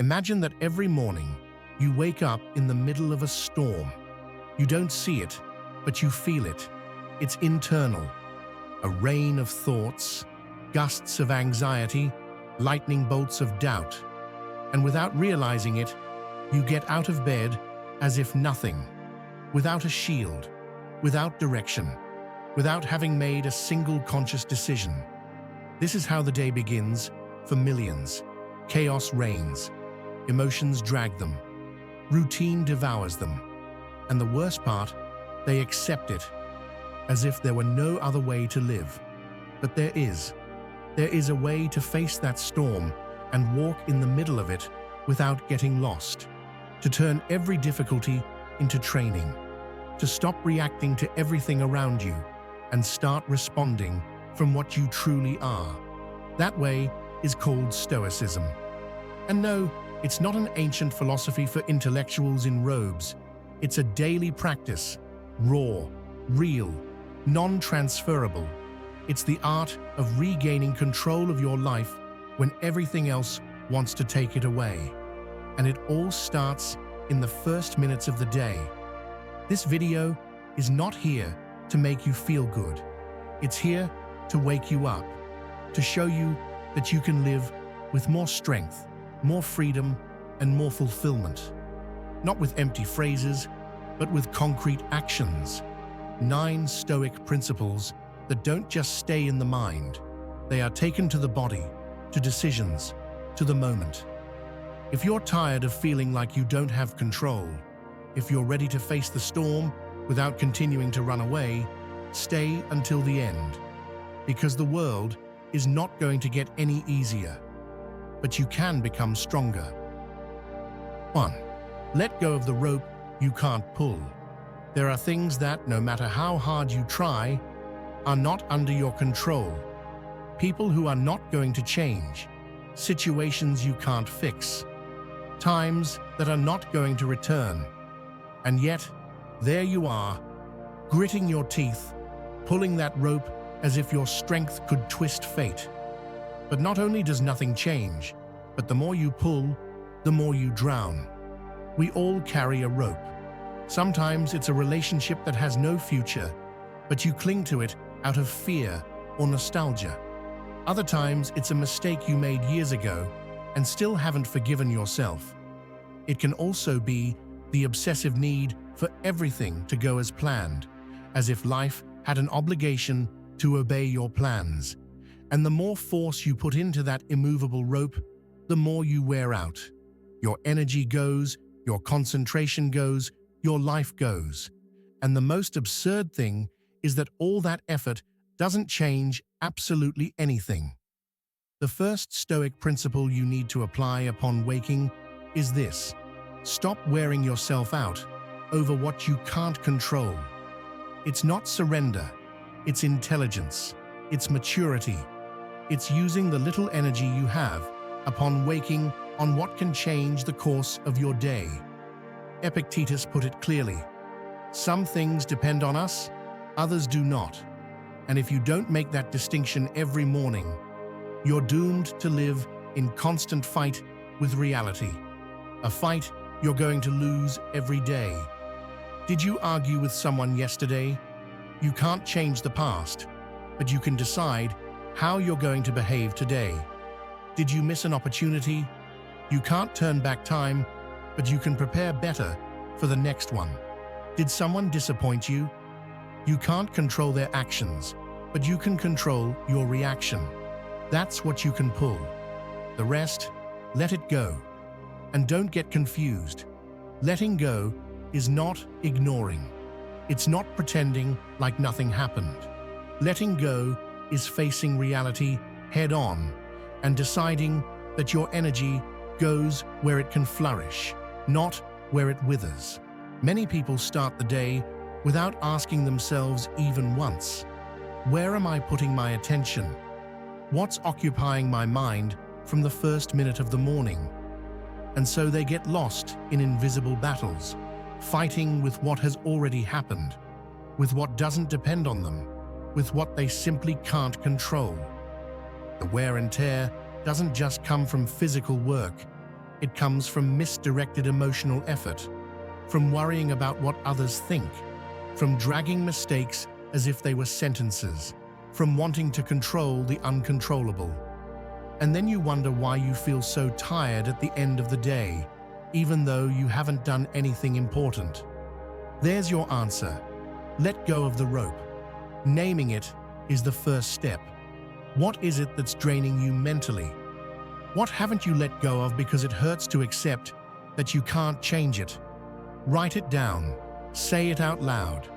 Imagine that every morning you wake up in the middle of a storm. You don't see it, but you feel it. It's internal. A rain of thoughts, gusts of anxiety, lightning bolts of doubt. And without realizing it, you get out of bed as if nothing, without a shield, without direction, without having made a single conscious decision. This is how the day begins for millions. Chaos reigns. Emotions drag them. Routine devours them. And the worst part, they accept it, as if there were no other way to live. But there is. There is a way to face that storm and walk in the middle of it without getting lost. To turn every difficulty into training. To stop reacting to everything around you and start responding from what you truly are. That way is called Stoicism. And no, it's not an ancient philosophy for intellectuals in robes. It's a daily practice, raw, real, non-transferable. It's the art of regaining control of your life when everything else wants to take it away. And it all starts in the first minutes of the day. This video is not here to make you feel good. It's here to wake you up, to show you that you can live with more strength, more freedom, and more fulfillment. Not with empty phrases, but with concrete actions. 9 Stoic principles that don't just stay in the mind. They are taken to the body, to decisions, to the moment. If you're tired of feeling like you don't have control, if you're ready to face the storm without continuing to run away, stay until the end. Because the world is not going to get any easier, but you can become stronger. 1. Let go of the rope you can't pull. There are things that, no matter how hard you try, are not under your control. People who are not going to change. Situations you can't fix. Times that are not going to return. And yet, there you are, gritting your teeth, pulling that rope as if your strength could twist fate. But not only does nothing change, but the more you pull, the more you drown. We all carry a rope. Sometimes it's a relationship that has no future, but you cling to it out of fear or nostalgia. Other times it's a mistake you made years ago and still haven't forgiven yourself. It can also be the obsessive need for everything to go as planned, as if life had an obligation to obey your plans. And the more force you put into that immovable rope, the more you wear out. Your energy goes, your concentration goes, your life goes. And the most absurd thing is that all that effort doesn't change absolutely anything. The first Stoic principle you need to apply upon waking is this: stop wearing yourself out over what you can't control. It's not surrender, it's intelligence, it's maturity. It's using the little energy you have upon waking on what can change the course of your day. Epictetus put it clearly: some things depend on us, others do not. And if you don't make that distinction every morning, you're doomed to live in constant fight with reality. A fight you're going to lose every day. Did you argue with someone yesterday? You can't change the past, but you can decide how you're going to behave today. Did you miss an opportunity? You can't turn back time, but you can prepare better for the next one. Did someone disappoint you? You can't control their actions, but you can control your reaction. That's what you can pull. The rest, let it go. And don't get confused. Letting go is not ignoring. It's not pretending like nothing happened. Letting go is facing reality head-on and deciding that your energy goes where it can flourish, not where it withers. Many people start the day without asking themselves even once, where am I putting my attention? What's occupying my mind from the first minute of the morning? And so they get lost in invisible battles, fighting with what has already happened, with what doesn't depend on them, with what they simply can't control. The wear and tear doesn't just come from physical work, It comes from misdirected emotional effort, from worrying about what others think, from dragging mistakes as if they were sentences, from wanting to control the uncontrollable. And then you wonder why you feel so tired at the end of the day, even though you haven't done anything important. There's your answer. Let go of the rope. Naming it is the first step. What is it that's draining you mentally? What haven't you let go of because it hurts to accept that you can't change it? Write it down. Say it out loud.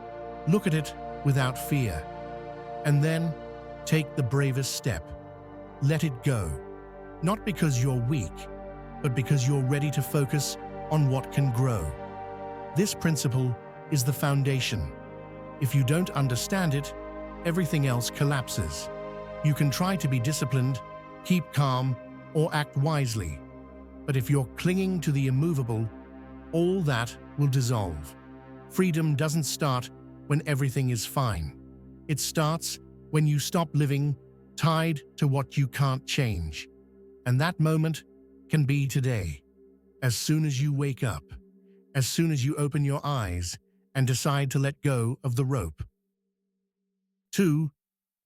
Look at it without fear. And then take the bravest step. Let it go. Not because you're weak, but because you're ready to focus on what can grow. This principle is the foundation. If you don't understand it, everything else collapses. You can try to be disciplined, keep calm, or act wisely. But if you're clinging to the immovable, all that will dissolve. Freedom doesn't start when everything is fine. It starts when you stop living tied to what you can't change. And that moment can be today. As soon as you wake up, as soon as you open your eyes and decide to let go of the rope. 2.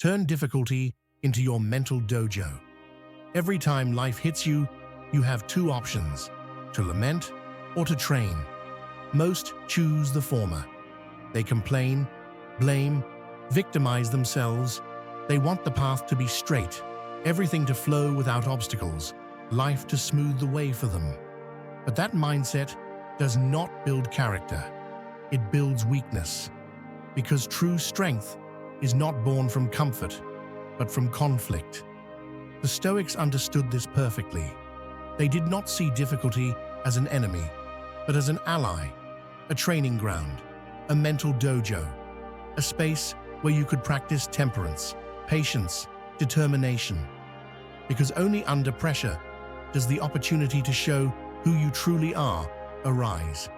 Turn difficulty into your mental dojo. Every time life hits you, you have two options: to lament or to train. Most choose the former. They complain, blame, victimize themselves. They want the path to be straight, everything to flow without obstacles, life to smooth the way for them. But that mindset does not build character. It builds weakness. Because true strength is not born from comfort, but from conflict. The Stoics understood this perfectly. They did not see difficulty as an enemy, but as an ally, a training ground, a mental dojo, a space where you could practice temperance, patience, determination. Because only under pressure does the opportunity to show who you truly are arise.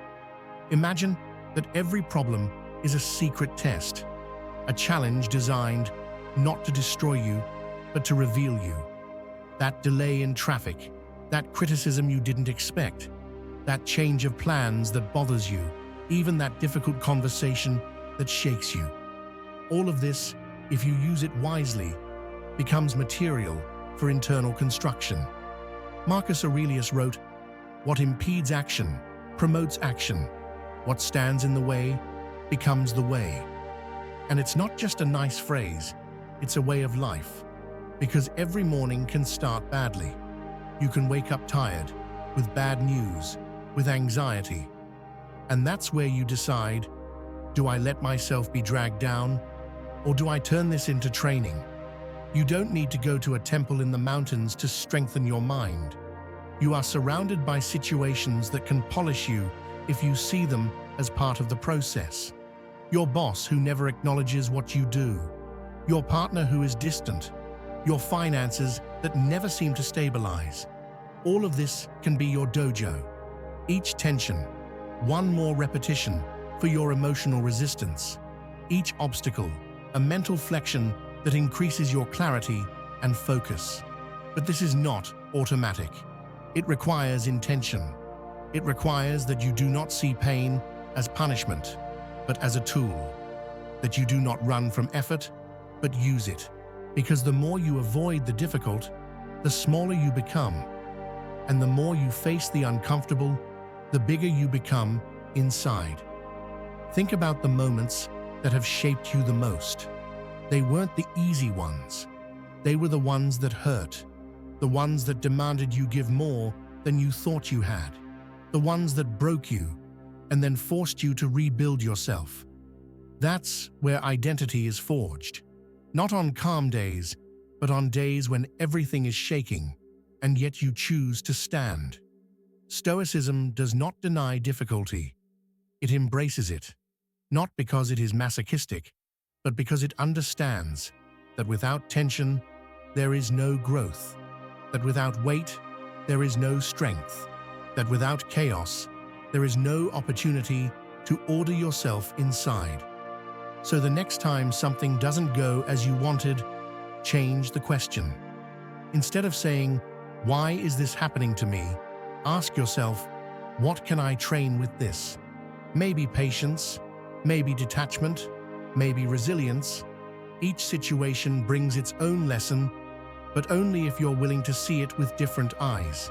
Imagine that every problem is a secret test, a challenge designed not to destroy you, but to reveal you. That delay in traffic, that criticism you didn't expect, that change of plans that bothers you, even that difficult conversation that shakes you. All of this, if you use it wisely, becomes material for internal construction. Marcus Aurelius wrote, "What impedes action promotes action. What stands in the way becomes the way." And it's not just a nice phrase, it's a way of life. Because every morning can start badly. You can wake up tired, with bad news, with anxiety. And that's where you decide, do I let myself be dragged down, or do I turn this into training? You don't need to go to a temple in the mountains to strengthen your mind. You are surrounded by situations that can polish you if you see them as part of the process. Your boss who never acknowledges what you do. Your partner who is distant. Your finances that never seem to stabilize. All of this can be your dojo. Each tension, one more repetition for your emotional resistance. Each obstacle, a mental flexion that increases your clarity and focus. But this is not automatic. It requires intention. It requires that you do not see pain as punishment, but as a tool. That you do not run from effort, but use it. Because the more you avoid the difficult, the smaller you become. And the more you face the uncomfortable, the bigger you become inside. Think about the moments that have shaped you the most. They weren't the easy ones. They were the ones that hurt. The ones that demanded you give more than you thought you had. The ones that broke you and then forced you to rebuild yourself. That's where identity is forged. Not on calm days, but on days when everything is shaking, and yet you choose to stand. Stoicism does not deny difficulty. It embraces it, not because it is masochistic, but because it understands that without tension, there is no growth, that without weight, there is no strength, that without chaos, there is no opportunity to order yourself inside. So the next time something doesn't go as you wanted, change the question. Instead of saying, "Why is this happening to me?" Ask yourself, what can I train with this? Maybe patience, maybe detachment, maybe resilience. Each situation brings its own lesson, but only if you're willing to see it with different eyes.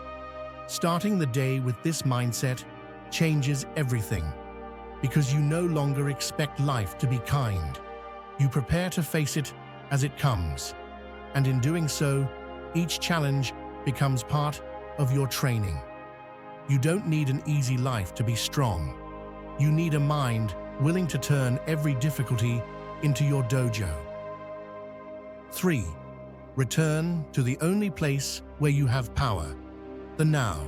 Starting the day with this mindset changes everything, because you no longer expect life to be kind. You prepare to face it as it comes, and in doing so, each challenge becomes part of your training. You don't need an easy life to be strong. You need a mind willing to turn every difficulty into your dojo. 3. Return to the only place where you have power, the now.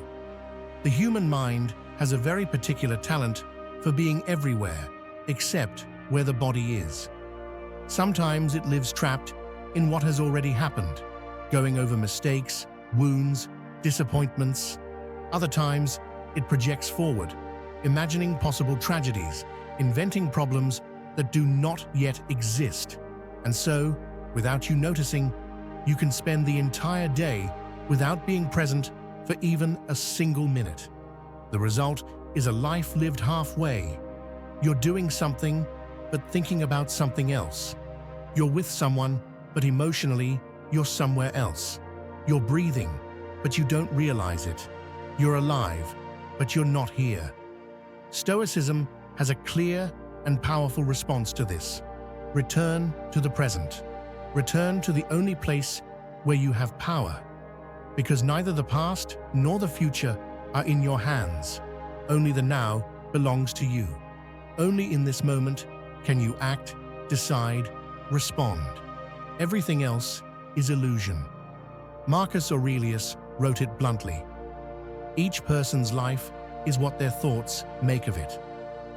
The human mind has a very particular talent for being everywhere except where the body is. Sometimes it lives trapped in what has already happened, going over mistakes, wounds, disappointments. Other times, it projects forward, imagining possible tragedies, inventing problems that do not yet exist. And so, without you noticing, you can spend the entire day without being present for even a single minute. The result is a life lived halfway. You're doing something, but thinking about something else. You're with someone, but emotionally, you're somewhere else. You're breathing, but you don't realize it. You're alive, but you're not here. Stoicism has a clear and powerful response to this. Return to the present. Return to the only place where you have power. Because neither the past nor the future are in your hands. Only the now belongs to you. Only in this moment can you act, decide, respond. Everything else is illusion. Marcus Aurelius wrote it bluntly. Each person's life is what their thoughts make of it.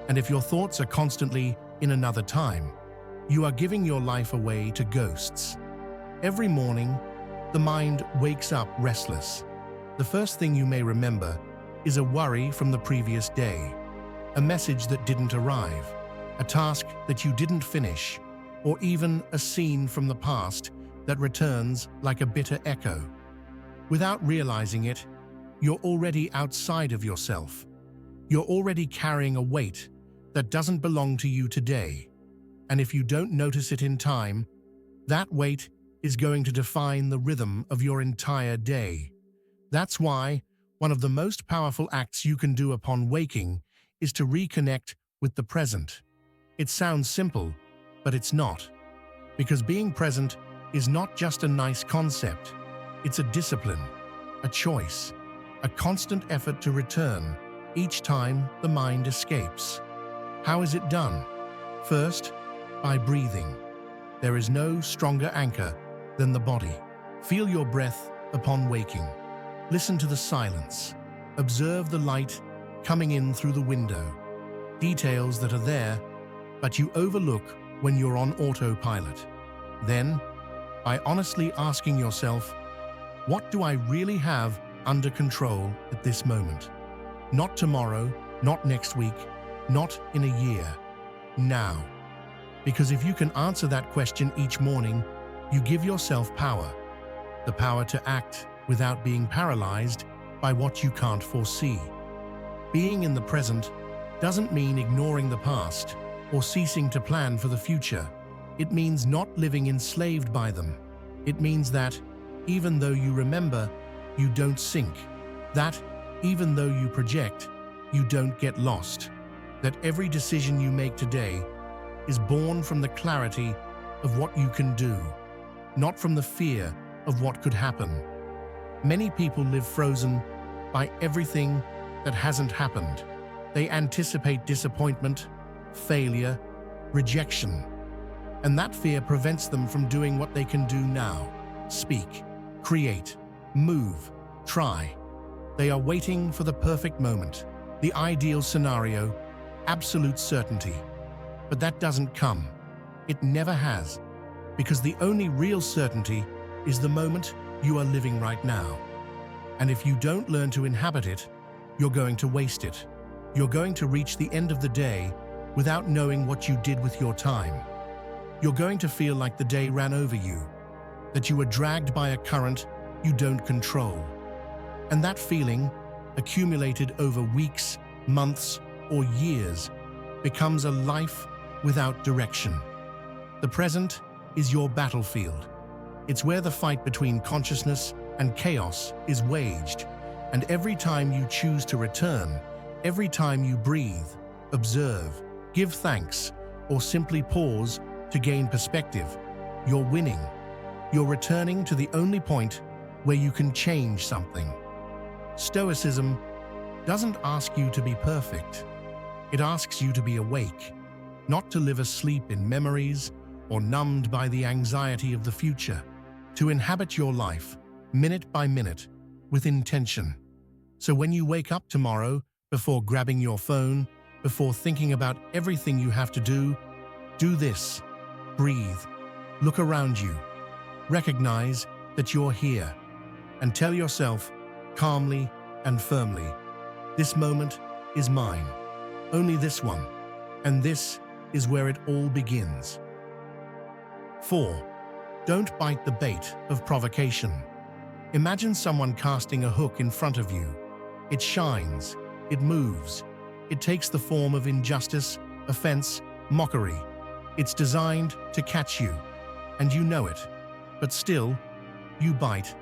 And if your thoughts are constantly in another time, you are giving your life away to ghosts. Every morning, the mind wakes up restless. The first thing you may remember is a worry from the previous day, a message that didn't arrive, a task that you didn't finish, or even a scene from the past that returns like a bitter echo. Without realizing it, you're already outside of yourself. You're already carrying a weight that doesn't belong to you today. And if you don't notice it in time, that weight is going to define the rhythm of your entire day. That's why one of the most powerful acts you can do upon waking is to reconnect with the present. It sounds simple, but it's not. Because being present is not just a nice concept. It's a discipline, a choice, a constant effort to return each time the mind escapes. How is it done? First, by breathing. There is no stronger anchor than the body. Feel your breath upon waking. Listen to the silence. Observe the light coming in through the window. Details that are there, but you overlook when you're on autopilot. Then, by honestly asking yourself, what do I really have under control at this moment? Not tomorrow, not next week, not in a year. Now. Because if you can answer that question each morning, you give yourself power. The power to act without being paralyzed by what you can't foresee. Being in the present doesn't mean ignoring the past or ceasing to plan for the future. It means not living enslaved by them. It means that, even though you remember, you don't sink. That, even though you project, you don't get lost. That every decision you make today is born from the clarity of what you can do, not from the fear of what could happen. Many people live frozen by everything that hasn't happened. They anticipate disappointment, failure, rejection, and that fear prevents them from doing what they can do now. Speak, create, move, try. They are waiting for the perfect moment, the ideal scenario, absolute certainty. But that doesn't come. It never has, because the only real certainty is the moment you are living right now. And if you don't learn to inhabit it, you're going to waste it. You're going to reach the end of the day without knowing what you did with your time. You're going to feel like the day ran over you, that you were dragged by a current you don't control. And that feeling accumulated over weeks, months, or years, becomes a life without direction. The present is your battlefield. It's where the fight between consciousness and chaos is waged, and every time you choose to return, every time you breathe, observe, give thanks, or simply pause to gain perspective, you're winning. You're returning to the only point where you can change something. Stoicism doesn't ask you to be perfect. It asks you to be awake, not to live asleep in memories or numbed by the anxiety of the future, to inhabit your life, minute by minute, with intention. So when you wake up tomorrow, before grabbing your phone, before thinking about everything you have to do this. Breathe. Look around you. Recognize that you're here. And tell yourself, calmly and firmly, this moment is mine. Only this one. And this is where it all begins. 4. Don't bite the bait of provocation. Imagine someone casting a hook in front of you. It shines. It moves. It takes the form of injustice, offense, mockery. It's designed to catch you, and you know it. But still, you bite,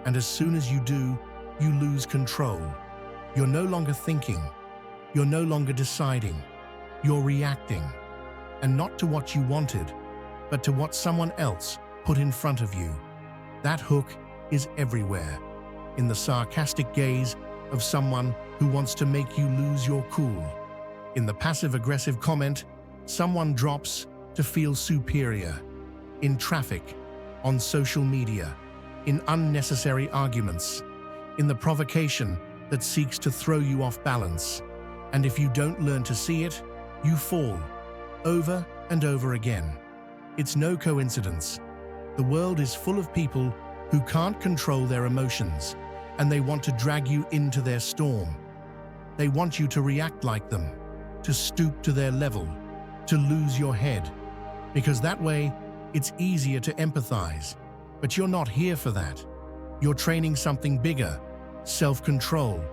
and as soon as you do, you lose control. You're no longer thinking. You're no longer deciding. You're reacting. And not to what you wanted, but to what someone else put in front of you. That hook is everywhere, in the sarcastic gaze of someone who wants to make you lose your cool. In the passive-aggressive comment someone drops to feel superior. In traffic, on social media, in unnecessary arguments, in the provocation that seeks to throw you off balance. And if you don't learn to see it, you fall, over and over again. It's no coincidence. The world is full of people who can't control their emotions, and they want to drag you into their storm. They want you to react like them, to stoop to their level, to lose your head, because that way it's easier to empathize. But you're not here for that. You're training something bigger, self-control,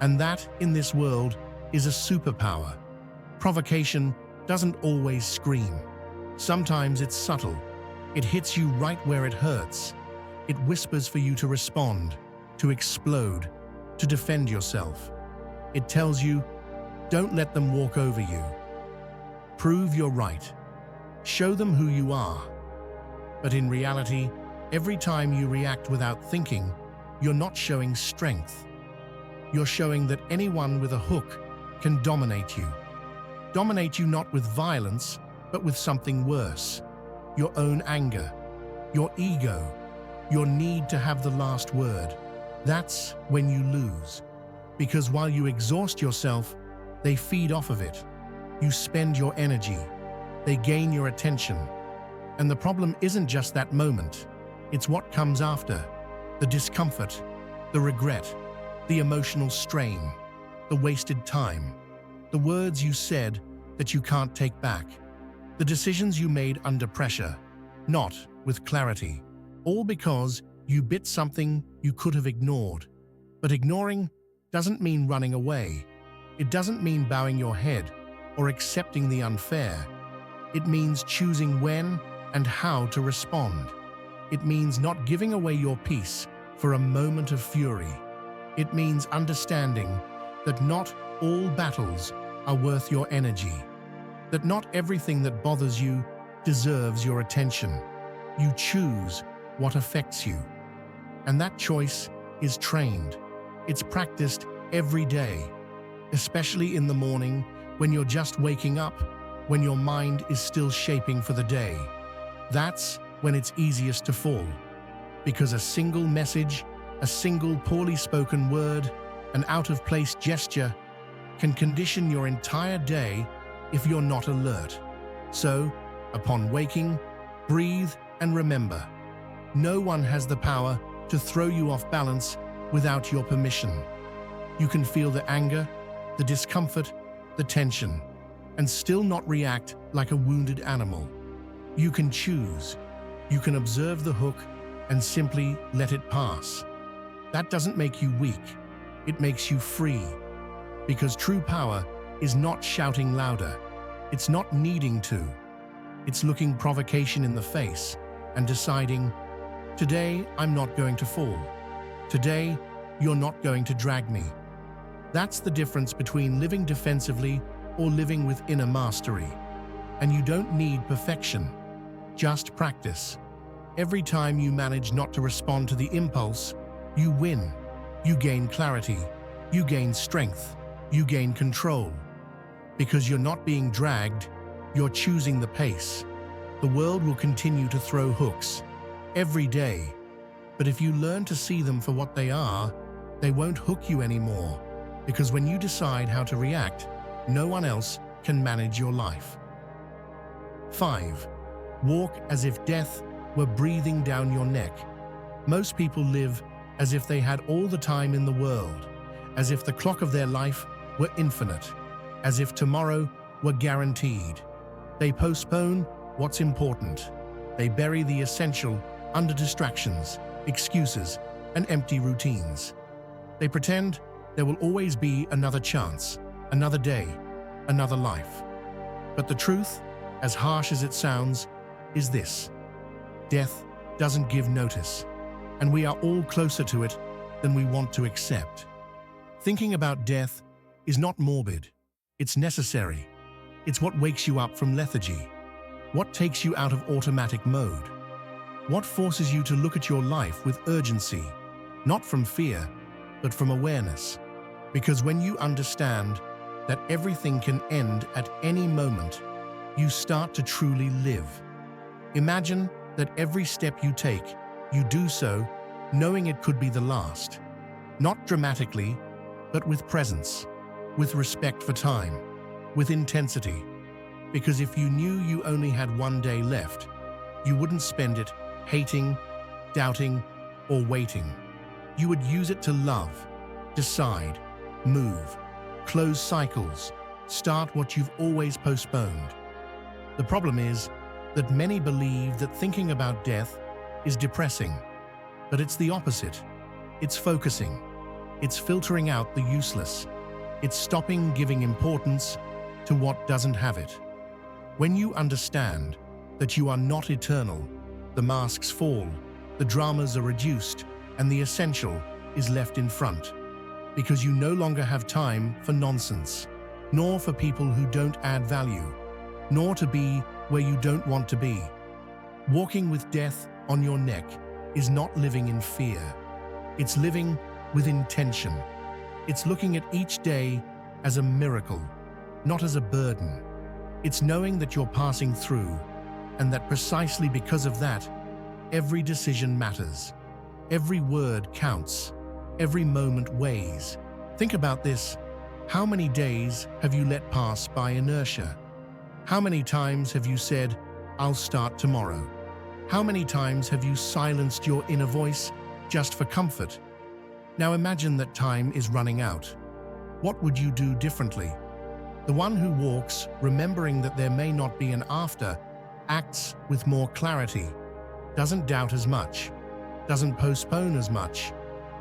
and that, in this world, is a superpower. Provocation doesn't always scream. Sometimes it's subtle. It hits you right where it hurts. It whispers for you to respond, to explode, to defend yourself. It tells you, don't let them walk over you. Prove you're right. Show them who you are. But in reality, every time you react without thinking, you're not showing strength. You're showing that anyone with a hook can dominate you. Dominate you not with violence, but with something worse. Your own anger, your ego, your need to have the last word. That's when you lose. Because while you exhaust yourself, they feed off of it. You spend your energy. They gain your attention. And the problem isn't just that moment. It's what comes after. The discomfort, the regret, the emotional strain, the wasted time, the words you said that you can't take back, the decisions you made under pressure, not with clarity, all because you bit something you could have ignored. But ignoring doesn't mean running away. It doesn't mean bowing your head or accepting the unfair. It means choosing when and how to respond. It means not giving away your peace for a moment of fury. It means understanding that not all battles are worth your energy, that not everything that bothers you deserves your attention. You choose what affects you. And that choice is trained. It's practiced every day, especially in the morning when you're just waking up, when your mind is still shaping for the day. That's when it's easiest to fall, because a single message, a single poorly spoken word, an out-of-place gesture can condition your entire day if you're not alert. So, upon waking, breathe and remember, no one has the power to throw you off balance without your permission. You can feel the anger, the discomfort, the tension, and still not react like a wounded animal. You can choose. You can observe the hook and simply let it pass. That doesn't make you weak. It makes you free. Because true power is not shouting louder. It's not needing to. It's looking provocation in the face and deciding, today I'm not going to fall. Today, you're not going to drag me. That's the difference between living defensively or living with inner mastery. And you don't need perfection, just practice. Every time you manage not to respond to the impulse, you win. You gain clarity, you gain strength, you gain control. Because you're not being dragged, you're choosing the pace. The world will continue to throw hooks every day. But if you learn to see them for what they are, they won't hook you anymore. Because when you decide how to react, no one else can manage your life. 5. Walk as if death were breathing down your neck. Most people live as if they had all the time in the world, as if the clock of their life were infinite, as if tomorrow were guaranteed. They postpone what's important. They bury the essential under distractions, excuses, and empty routines. They pretend there will always be another chance, another day, another life. But the truth, as harsh as it sounds, is this: death doesn't give notice, and we are all closer to it than we want to accept. Thinking about death is not morbid, it's necessary. It's what wakes you up from lethargy, what takes you out of automatic mode, what forces you to look at your life with urgency, not from fear, but from awareness. Because when you understand that everything can end at any moment, you start to truly live. Imagine that every step you take, you do so knowing it could be the last. Not dramatically, but with presence, with respect for time, with intensity. Because if you knew you only had one day left, you wouldn't spend it hating, doubting, or waiting. You would use it to love, decide, move, close cycles, start what you've always postponed. The problem is that many believe that thinking about death is depressing, but it's the opposite. It's focusing. It's filtering out the useless. It's stopping giving importance to what doesn't have it. When you understand that you are not eternal, the masks fall, the dramas are reduced, and the essential is left in front. Because you no longer have time for nonsense, nor for people who don't add value, nor to be where you don't want to be. Walking with death on your neck is not living in fear. It's living with intention. It's looking at each day as a miracle, not as a burden. It's knowing that you're passing through, and that precisely because of that, every decision matters. Every word counts. Every moment weighs. Think about this. How many days have you let pass by inertia? How many times have you said, "I'll start tomorrow"? How many times have you silenced your inner voice just for comfort? Now imagine that time is running out. What would you do differently? The one who walks, remembering that there may not be an after, acts with more clarity, doesn't doubt as much, doesn't postpone as much,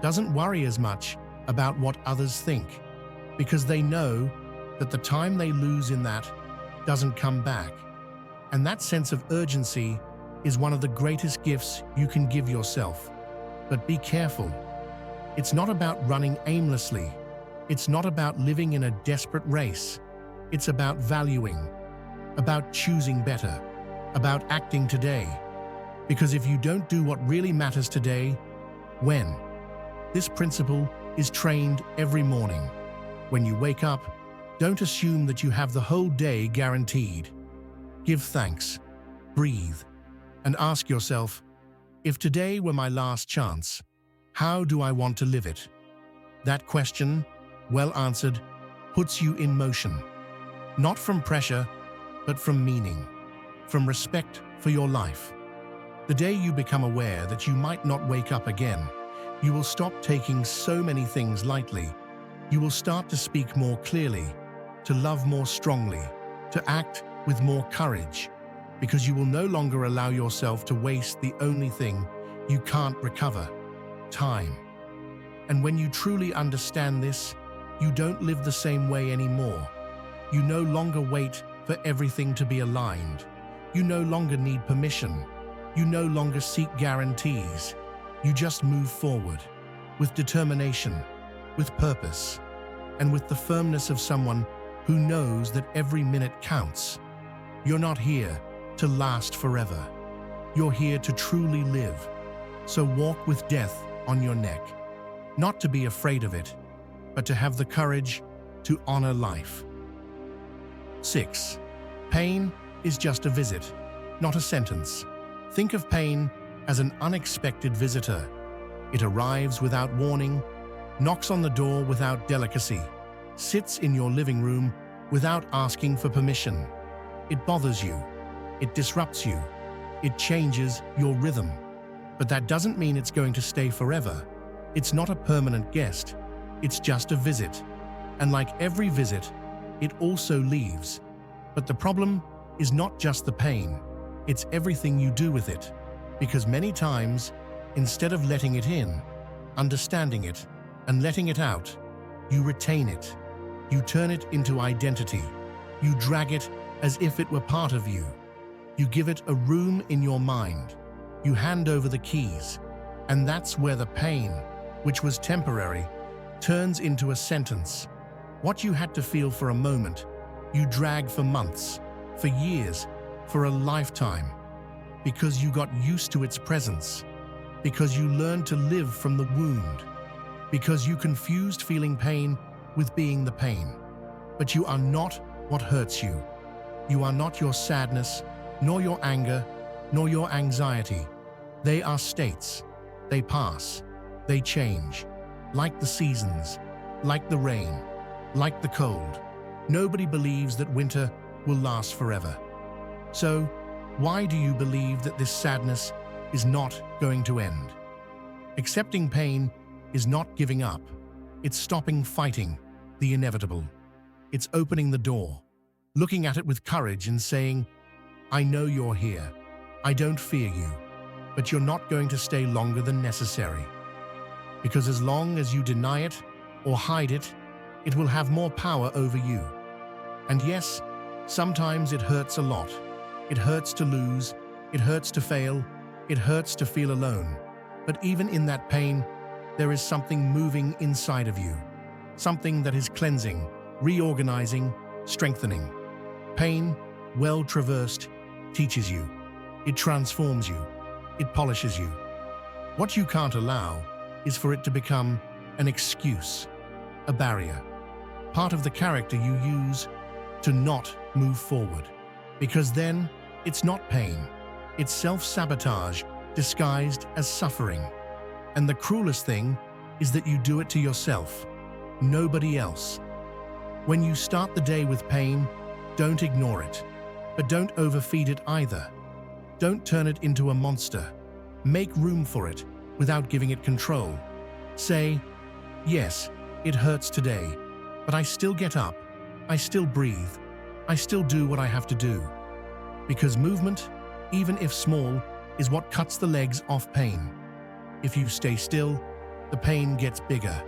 doesn't worry as much about what others think, because they know that the time they lose in that doesn't come back. And that sense of urgency is one of the greatest gifts you can give yourself. But be careful. It's not about running aimlessly. It's not about living in a desperate race. It's about valuing, about choosing better, about acting today. Because if you don't do what really matters today, when? This principle is trained every morning. When you wake up, don't assume that you have the whole day guaranteed. Give thanks, breathe, and ask yourself, if today were my last chance, how do I want to live it? That question, well answered, puts you in motion. Not from pressure, but from meaning, from respect for your life. The day you become aware that you might not wake up again, you will stop taking so many things lightly. You will start to speak more clearly, to love more strongly, to act with more courage, because you will no longer allow yourself to waste the only thing you can't recover: time. And when you truly understand this, you don't live the same way anymore. You no longer wait for everything to be aligned. You no longer need permission. You no longer seek guarantees. You just move forward with determination, with purpose, and with the firmness of someone who knows that every minute counts. You're not here to last forever. You're here to truly live. So walk with death on your neck, not to be afraid of it, but to have the courage to honor life. 6. Pain is just a visit, not a sentence. Think of pain as an unexpected visitor. It arrives without warning, knocks on the door without delicacy, sits in your living room without asking for permission. It bothers you. It disrupts you. It changes your rhythm. But that doesn't mean it's going to stay forever. It's not a permanent guest. It's just a visit. And like every visit, it also leaves. But the problem is not just the pain. It's everything you do with it. Because many times, instead of letting it in, understanding it, and letting it out, you retain it. You turn it into identity. You drag it as if it were part of you. You give it a room in your mind. You hand over the keys. And that's where the pain, which was temporary, turns into a sentence. What you had to feel for a moment, you drag for months, for years, for a lifetime. Because you got used to its presence. Because you learned to live from the wound. Because you confused feeling pain with being the pain. But you are not what hurts you. You are not your sadness, nor your anger, nor your anxiety. They are states. They pass. They change. Like the seasons, like the rain, like the cold. Nobody believes that winter will last forever. So, why do you believe that this sadness is not going to end? Accepting pain is not giving up. It's stopping fighting the inevitable. It's opening the door, looking at it with courage and saying, I know you're here. I don't fear you, but you're not going to stay longer than necessary. Because as long as you deny it or hide it, it will have more power over you. And yes, sometimes it hurts a lot. It hurts to lose, it hurts to fail, it hurts to feel alone. But even in that pain, there is something moving inside of you. Something that is cleansing, reorganizing, strengthening. Pain, well traversed, teaches you. It transforms you. It polishes you. What you can't allow is for it to become an excuse, a barrier, part of the character you use to not move forward. Because then, it's not pain. It's self-sabotage disguised as suffering. And the cruelest thing is that you do it to yourself, nobody else. When you start the day with pain, don't ignore it, but don't overfeed it either. Don't turn it into a monster. Make room for it without giving it control. Say, yes, it hurts today, but I still get up. I still breathe. I still do what I have to do. Because movement, even if small, is what cuts the legs off pain. If you stay still, the pain gets bigger.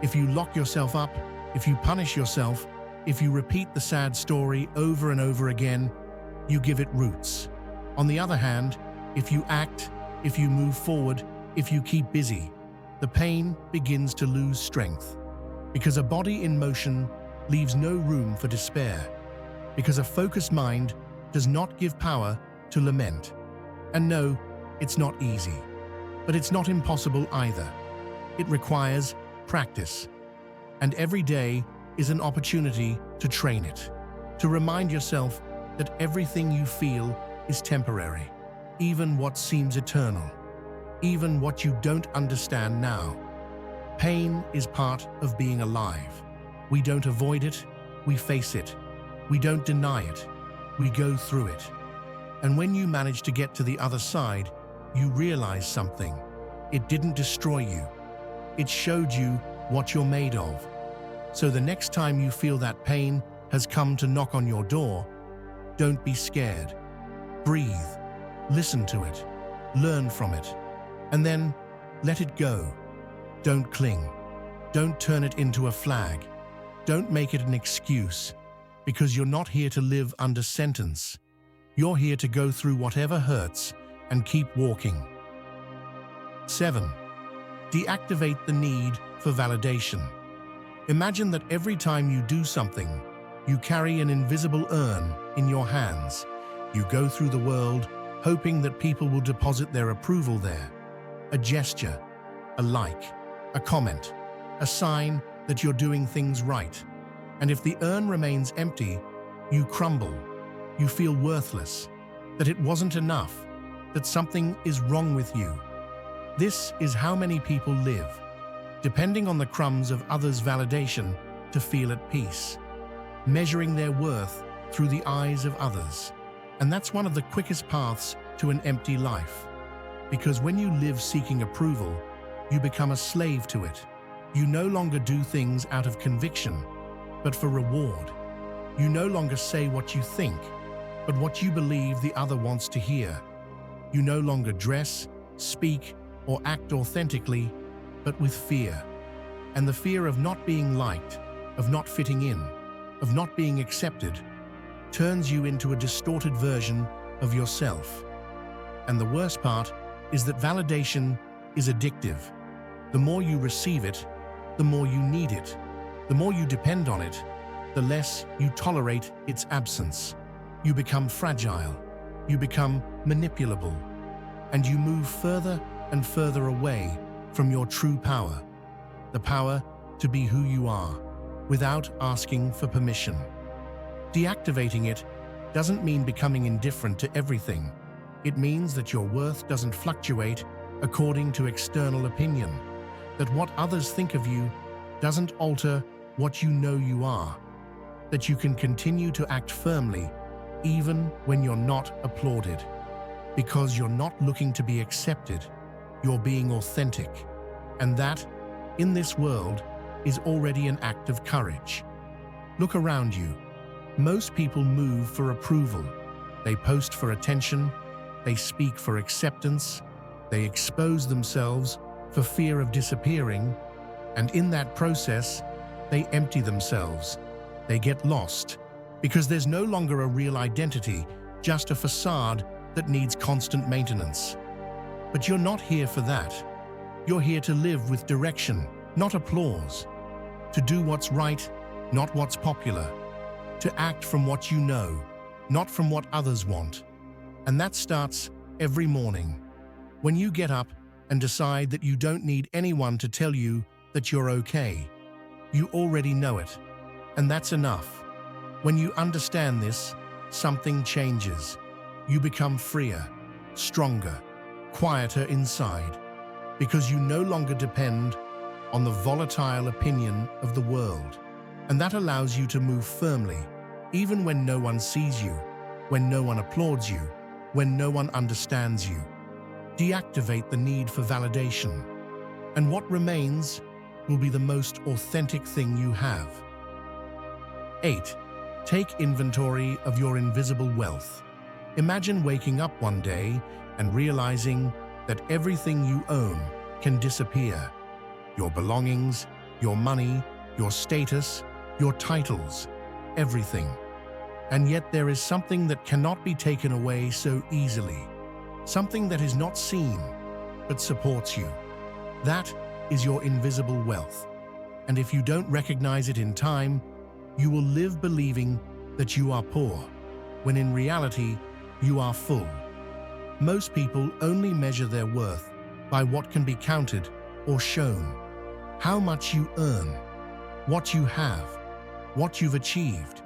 If you lock yourself up, if you punish yourself, if you repeat the sad story over and over again, you give it roots. On the other hand, if you act, if you move forward, if you keep busy, the pain begins to lose strength. Because a body in motion leaves no room for despair. Because a focused mind does not give power to lament. And no, it's not easy. But it's not impossible either. It requires practice. And every day is an opportunity to train it. To remind yourself that everything you feel is temporary. Even what seems eternal. Even what you don't understand now. Pain is part of being alive. We don't avoid it, we face it. We don't deny it, we go through it. And when you manage to get to the other side, you realize something. It didn't destroy you. It showed you what you're made of. So the next time you feel that pain has come to knock on your door, don't be scared. Breathe, listen to it, learn from it, and then let it go. Don't cling. Don't turn it into a flag. Don't make it an excuse, because you're not here to live under sentence. You're here to go through whatever hurts and keep walking. 7. Deactivate the need for validation. Imagine that every time you do something, you carry an invisible urn in your hands. You go through the world hoping that people will deposit their approval there. A gesture, a like, a comment, a sign that you're doing things right. And if the urn remains empty, you crumble. You feel worthless, that it wasn't enough, that something is wrong with you. This is how many people live, depending on the crumbs of others' validation to feel at peace, measuring their worth through the eyes of others. And that's one of the quickest paths to an empty life. Because when you live seeking approval, you become a slave to it. You no longer do things out of conviction, but for reward. You no longer say what you think, but what you believe the other wants to hear. You no longer dress, speak, or act authentically, but with fear. And the fear of not being liked, of not fitting in, of not being accepted, turns you into a distorted version of yourself. And the worst part is that validation is addictive. The more you receive it, the more you need it. The more you depend on it, the less you tolerate its absence. You become fragile, you become manipulable, and you move further and further away from your true power, the power to be who you are, without asking for permission. Deactivating it doesn't mean becoming indifferent to everything. It means that your worth doesn't fluctuate according to external opinion, that what others think of you doesn't alter what you know you are, that you can continue to act firmly even when you're not applauded, because you're not looking to be accepted, you're being authentic, and that, in this world, is already an act of courage. Look around you. Most people move for approval. They post for attention, they speak for acceptance, they expose themselves for fear of disappearing, and in that process, they empty themselves. They get lost, because there's no longer a real identity, just a facade that needs constant maintenance. But you're not here for that. You're here to live with direction, not applause. To do what's right, not what's popular. To act from what you know, not from what others want. And that starts every morning. When you get up and decide that you don't need anyone to tell you that you're okay. You already know it, and that's enough. When you understand this, something changes. You become freer, stronger, quieter inside, because you no longer depend on the volatile opinion of the world. And that allows you to move firmly, even when no one sees you, when no one applauds you, when no one understands you. Deactivate the need for validation, and what remains will be the most authentic thing you have. 8. Take inventory of your invisible wealth. Imagine waking up one day and realizing that everything you own can disappear. Your belongings, your money, your status, your titles, everything. And yet there is something that cannot be taken away so easily. Something that is not seen, but supports you. That is your invisible wealth. And if you don't recognize it in time, you will live believing that you are poor, when in reality, you are full. Most people only measure their worth by what can be counted or shown. How much you earn, what you have, what you've achieved.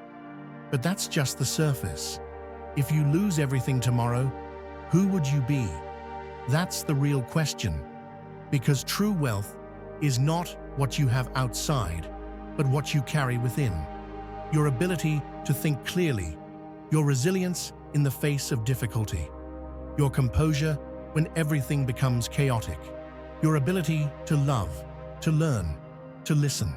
But that's just the surface. If you lose everything tomorrow, who would you be? That's the real question. Because true wealth is not what you have outside, but what you carry within. Your ability to think clearly, your resilience in the face of difficulty, your composure when everything becomes chaotic, your ability to love, to learn, to listen,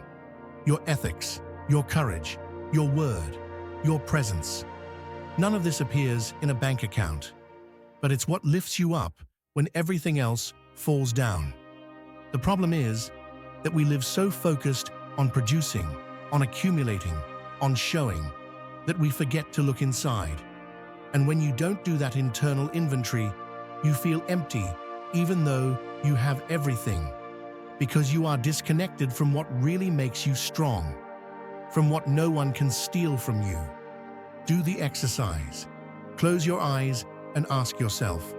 your ethics, your courage, your word, your presence. None of this appears in a bank account, but it's what lifts you up when everything else falls down. The problem is, that we live so focused on producing, on accumulating, on showing, that we forget to look inside. And when you don't do that internal inventory, you feel empty, even though you have everything, because you are disconnected from what really makes you strong, from what no one can steal from you. Do the exercise. Close your eyes and ask yourself,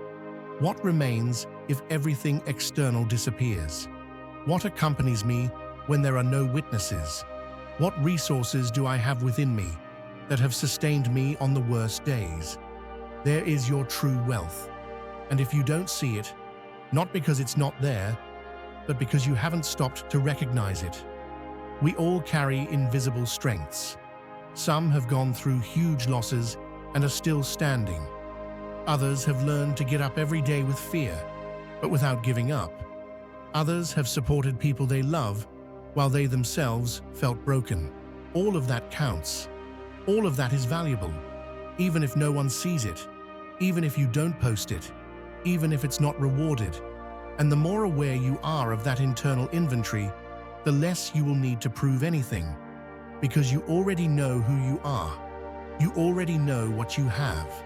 what remains if everything external disappears? What accompanies me when there are no witnesses? What resources do I have within me that have sustained me on the worst days? There is your true wealth. And if you don't see it, not because it's not there, but because you haven't stopped to recognize it. We all carry invisible strengths. Some have gone through huge losses and are still standing. Others have learned to get up every day with fear, but without giving up. Others have supported people they love while they themselves felt broken. All of that counts. All of that is valuable, even if no one sees it, even if you don't post it, even if it's not rewarded. And the more aware you are of that internal inventory, the less you will need to prove anything, because you already know who you are. You already know what you have.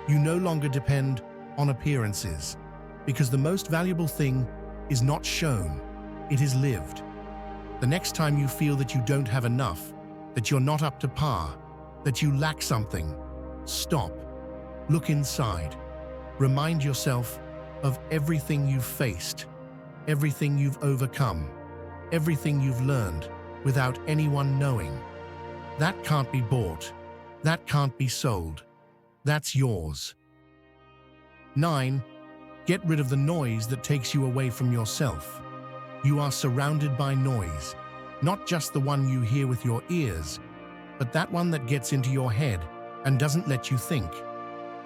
You no longer depend on appearances, because the most valuable thing is not shown, it is lived. The next time you feel that you don't have enough, that you're not up to par, that you lack something, stop, look inside, remind yourself of everything you've faced, everything you've overcome, everything you've learned without anyone knowing. That can't be bought. That can't be sold. That's yours. 9. Get rid of the noise that takes you away from yourself. You are surrounded by noise, not just the one you hear with your ears, but that one that gets into your head and doesn't let you think.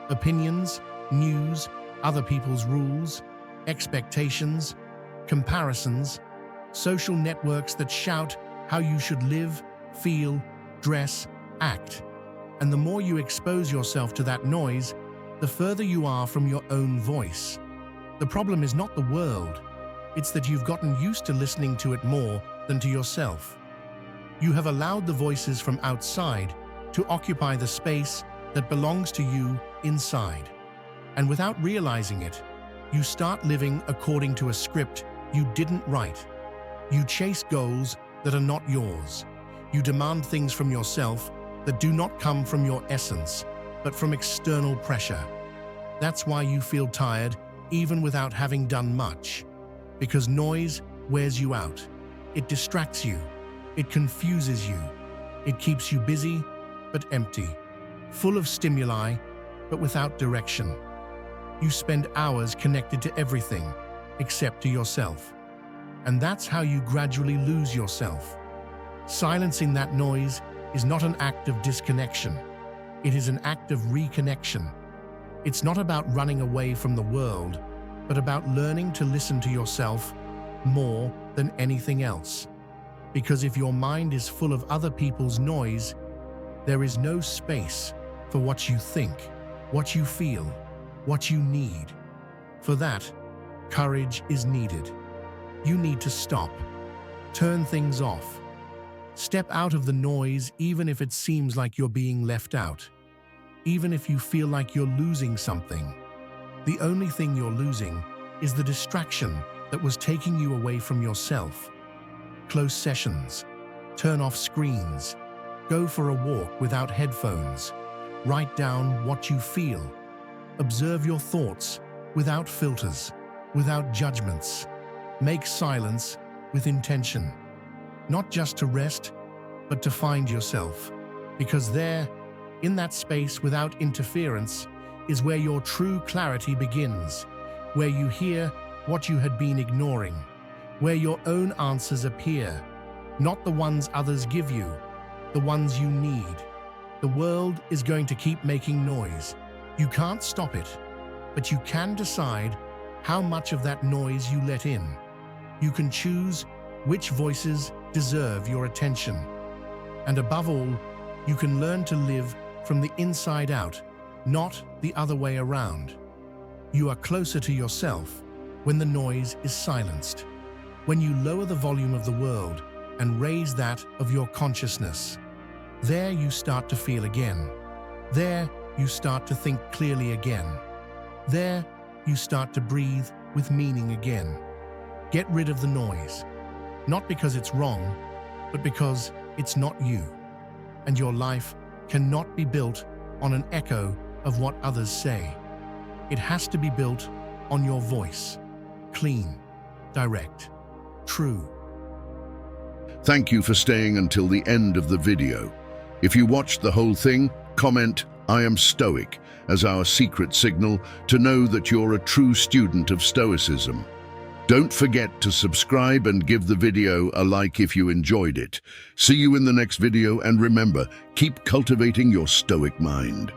Opinions, news, other people's rules, expectations, comparisons, social networks that shout how you should live, feel, dress, act. And the more you expose yourself to that noise, the further you are from your own voice. The problem is not the world, it's that you've gotten used to listening to it more than to yourself. You have allowed the voices from outside to occupy the space that belongs to you inside. And without realizing it, you start living according to a script you didn't write. You chase goals that are not yours. You demand things from yourself that do not come from your essence, but from external pressure. That's why you feel tired even without having done much. Because noise wears you out. It distracts you. It confuses you. It keeps you busy, but empty. Full of stimuli, but without direction. You spend hours connected to everything, except to yourself. And that's how you gradually lose yourself. Silencing that noise is not an act of disconnection. It is an act of reconnection. It's not about running away from the world, but about learning to listen to yourself more than anything else. Because if your mind is full of other people's noise, there is no space for what you think, what you feel, what you need. For that, courage is needed. You need to stop, turn things off. Step out of the noise even if it seems like you're being left out. Even if you feel like you're losing something. The only thing you're losing is the distraction that was taking you away from yourself. Close sessions. Turn off screens. Go for a walk without headphones. Write down what you feel. Observe your thoughts without filters, without judgments. Make silence with intention. Not just to rest, but to find yourself. Because there, in that space without interference, is where your true clarity begins, where you hear what you had been ignoring, where your own answers appear, not the ones others give you, the ones you need. The world is going to keep making noise. You can't stop it, but you can decide how much of that noise you let in. You can choose which voices deserve your attention. And above all, you can learn to live from the inside out, not the other way around. You are closer to yourself when the noise is silenced, When you lower the volume of the world and raise that of your consciousness, there you start to feel again. There you start to think clearly again. There you start to breathe with meaning again. Get rid of the noise, not because it's wrong, but because it's not you. And your life cannot be built on an echo of what others say. It has to be built on your voice, clean, direct, true. Thank you for staying until the end of the video. If you watched the whole thing, comment, "I am Stoic," as our secret signal to know that you're a true student of Stoicism. Don't forget to subscribe and give the video a like if you enjoyed it. See you in the next video, and remember, keep cultivating your Stoic mind.